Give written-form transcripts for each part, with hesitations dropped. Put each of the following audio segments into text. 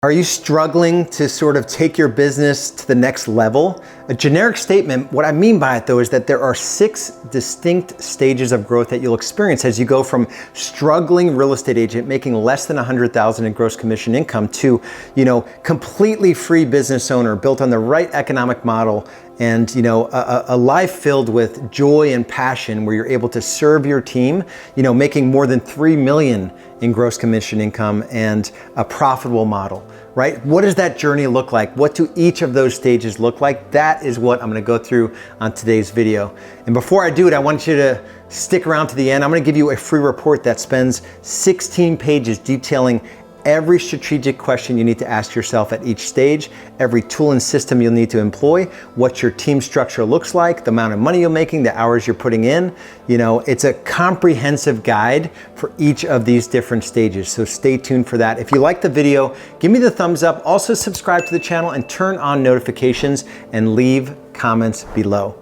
Are you struggling to sort of take your business to the next level? A generic statement, what I mean by it though, is that there are 6 distinct stages of growth that you'll experience as you go from struggling real estate agent making less than $100,000 in gross commission income to, completely free business owner built on the right economic model and, a life filled with joy and passion where you're able to serve your team, making more than 3 million in gross commission income and a profitable model, right? What does that journey look like? What do each of those stages look like? That is what I'm gonna go through on today's video. And before I do it, I want you to stick around to the end. I'm gonna give you a free report that spends 16 pages detailing every strategic question you need to ask yourself at each stage, every tool and system you'll need to employ, what your team structure looks like, the amount of money you're making, the hours you're putting in. It's a comprehensive guide for each of these different stages. So stay tuned for that. If you like the video, give me the thumbs up. Also subscribe to the channel and turn on notifications and leave comments below.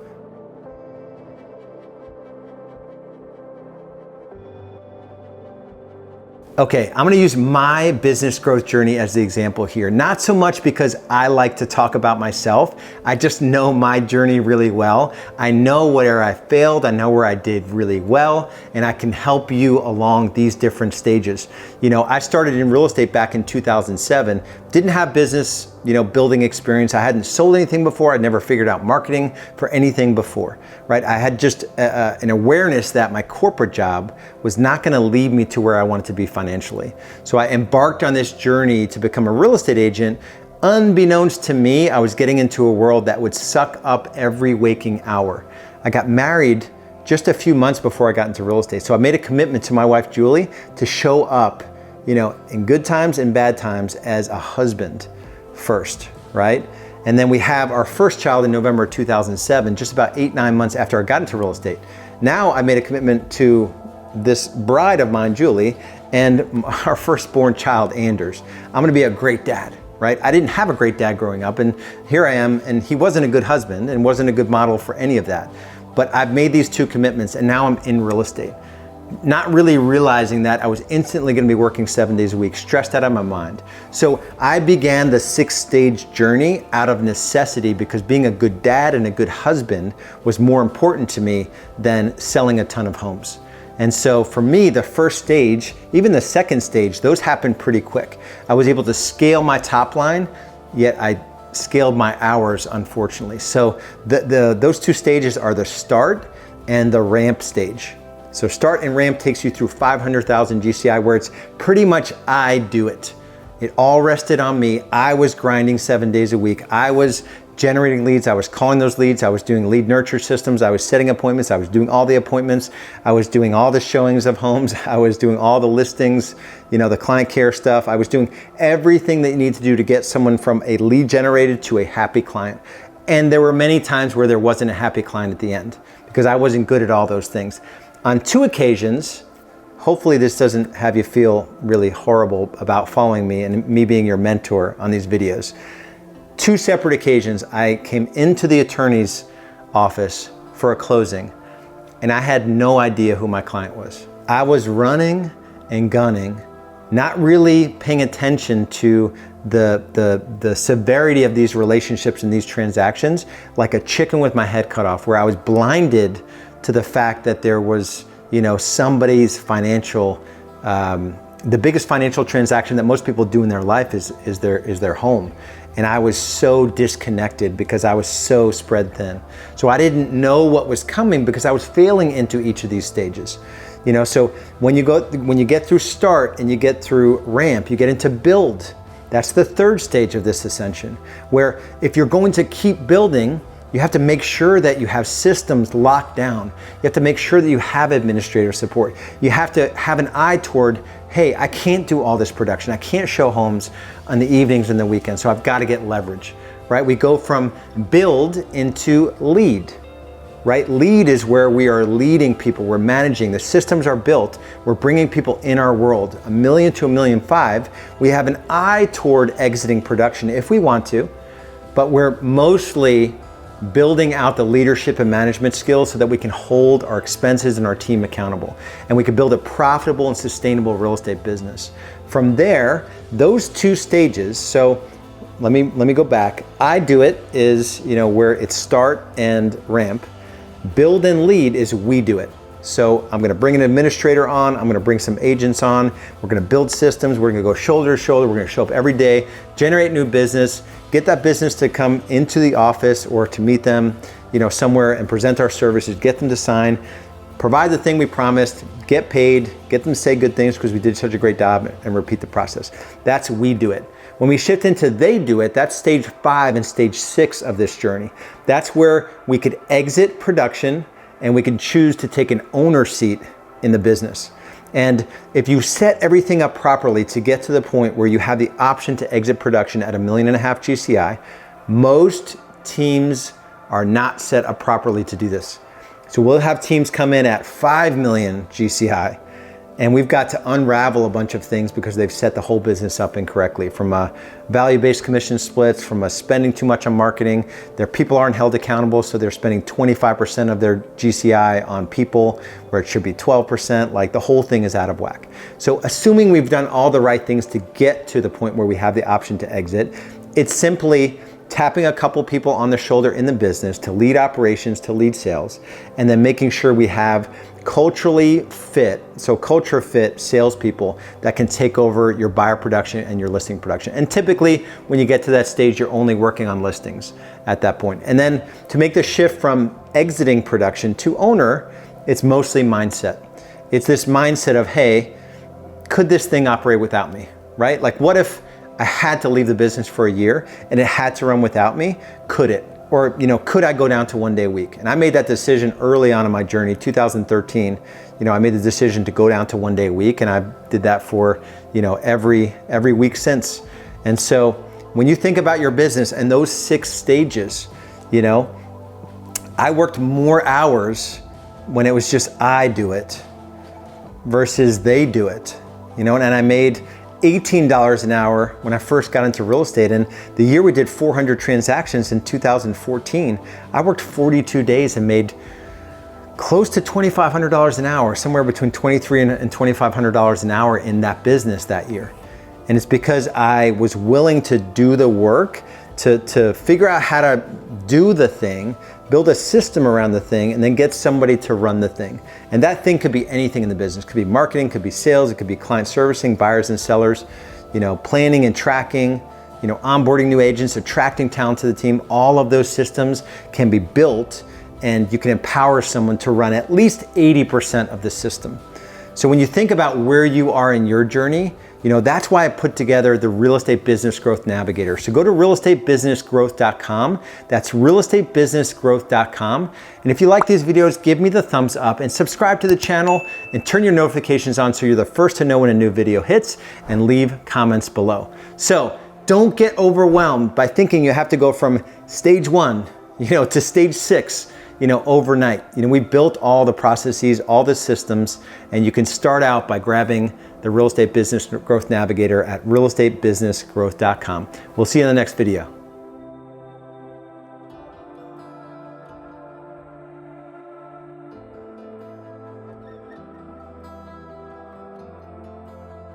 Okay, I'm gonna use my business growth journey as the example here. Not so much because I like to talk about myself. I just know my journey really well. I know where I failed, I know where I did really well, and I can help you along these different stages. I started in real estate back in 2007, didn't have business, building experience. I hadn't sold anything before. I'd never figured out marketing for anything before, right? I had just an awareness that my corporate job was not gonna lead me to where I wanted to be financially. So I embarked on this journey to become a real estate agent. Unbeknownst to me, I was getting into a world that would suck up every waking hour. I got married just a few months before I got into real estate. So I made a commitment to my wife, Julie, to show up, in good times and bad times as a husband first, right? And then we have our first child in November 2007, just about 8-9 months after I got into real estate. Now I made a commitment to this bride of mine, Julie, and our firstborn child, Anders. I'm gonna be a great dad, right? I didn't have a great dad growing up, and here I am, and he wasn't a good husband and wasn't a good model for any of that. But I've made these 2 commitments, and now I'm in real estate. Not really realizing that I was instantly gonna be working 7 days a week, stressed out of my mind. So I began the 6-stage journey out of necessity because being a good dad and a good husband was more important to me than selling a ton of homes. And so for me, the first stage, even the second stage, those happened pretty quick. I was able to scale my top line, yet I scaled my hours, unfortunately. So those 2 stages are the start and the ramp stage. So start and ramp takes you through 500,000 GCI, where it's pretty much I do it. It all rested on me. I was grinding 7 days a week. I was generating leads. I was calling those leads. I was doing lead nurture systems. I was setting appointments. I was doing all the appointments. I was doing all the showings of homes. I was doing all the listings, the client care stuff. I was doing everything that you need to do to get someone from a lead generated to a happy client. And there were many times where there wasn't a happy client at the end because I wasn't good at all those things. On 2 occasions, hopefully this doesn't have you feel really horrible about following me and me being your mentor on these videos. 2 separate occasions, I came into the attorney's office for a closing and I had no idea who my client was. I was running and gunning, not really paying attention to the severity of these relationships and these transactions, like a chicken with my head cut off, where I was blinded to the fact that there was, somebody's financial, the biggest financial transaction that most people do in their life is their home. And I was so disconnected because I was so spread thin. So I didn't know what was coming because I was failing into each of these stages. So when you get through start and you get through ramp, you get into build. That's the 3rd stage of this ascension, where if you're going to keep building, you have to make sure that you have systems locked down. You have to make sure that you have administrator support. You have to have an eye toward, hey, I can't do all this production. I can't show homes on the evenings and the weekends, so I've got to get leverage, right? We go from build into lead, right? Lead is where we are leading people. We're managing. The systems are built. We're bringing people in our world, 1 million to 1.5 million. We have an eye toward exiting production if we want to, but we're mostly building out the leadership and management skills so that we can hold our expenses and our team accountable. And we can build a profitable and sustainable real estate business. From there, those two stages, so let me go back. I do it is, where it's start and ramp. Build and lead is we do it. So I'm gonna bring an administrator on, I'm gonna bring some agents on, we're gonna build systems, we're gonna go shoulder to shoulder, we're gonna show up every day, generate new business, get that business to come into the office or to meet them, somewhere and present our services, get them to sign, provide the thing we promised, get paid, get them to say good things because we did such a great job, and repeat the process. That's we do it. When we shift into they do it, that's stage 5 and stage 6 of this journey. That's where we could exit production and we can choose to take an owner seat in the business. And if you set everything up properly to get to the point where you have the option to exit production at $1.5 million GCI, most teams are not set up properly to do this. So we'll have teams come in at 5 million GCI, and we've got to unravel a bunch of things because they've set the whole business up incorrectly. From a value-based commission splits, from a spending too much on marketing, their people aren't held accountable, so they're spending 25% of their GCI on people where it should be 12%, like the whole thing is out of whack. So assuming we've done all the right things to get to the point where we have the option to exit, it's simply tapping a couple people on the shoulder in the business to lead operations, to lead sales, and then making sure we have culturally fit, so culture fit salespeople that can take over your buyer production and your listing production. And typically when you get to that stage, you're only working on listings at that point. And then to make the shift from exiting production to owner, it's mostly mindset. It's this mindset of, hey, could this thing operate without me, right? Like what if I had to leave the business for a year and it had to run without me? Could it? Or, could I go down to 1 day a week? And I made that decision early on in my journey, 2013. I made the decision to go down to 1 day a week, and I did that for, every week since. And so when you think about your business and those 6 stages, I worked more hours when it was just I do it versus they do it, and I made $18 an hour when I first got into real estate. And the year we did 400 transactions in 2014, I worked 42 days and made close to $2,500 an hour, somewhere between $2,300 and $2,500 an hour in that business that year. And it's because I was willing to do the work to figure out how to do the thing, build a system around the thing, and then get somebody to run the thing. And that thing could be anything in the business. It could be marketing, could be sales, it could be client servicing, buyers and sellers, planning and tracking, onboarding new agents, attracting talent to the team. All of those systems can be built, and you can empower someone to run at least 80% of the system. So when you think about where you are in your journey, that's why I put together the Real Estate Business Growth Navigator. So go to realestatebusinessgrowth.com. That's realestatebusinessgrowth.com. And if you like these videos, give me the thumbs up and subscribe to the channel and turn your notifications on so you're the first to know when a new video hits, and leave comments below. So don't get overwhelmed by thinking you have to go from stage 1, to stage 6, overnight. We built all the processes, all the systems, and you can start out by grabbing the Real Estate Business Growth Navigator at realestatebusinessgrowth.com. We'll see you in the next video.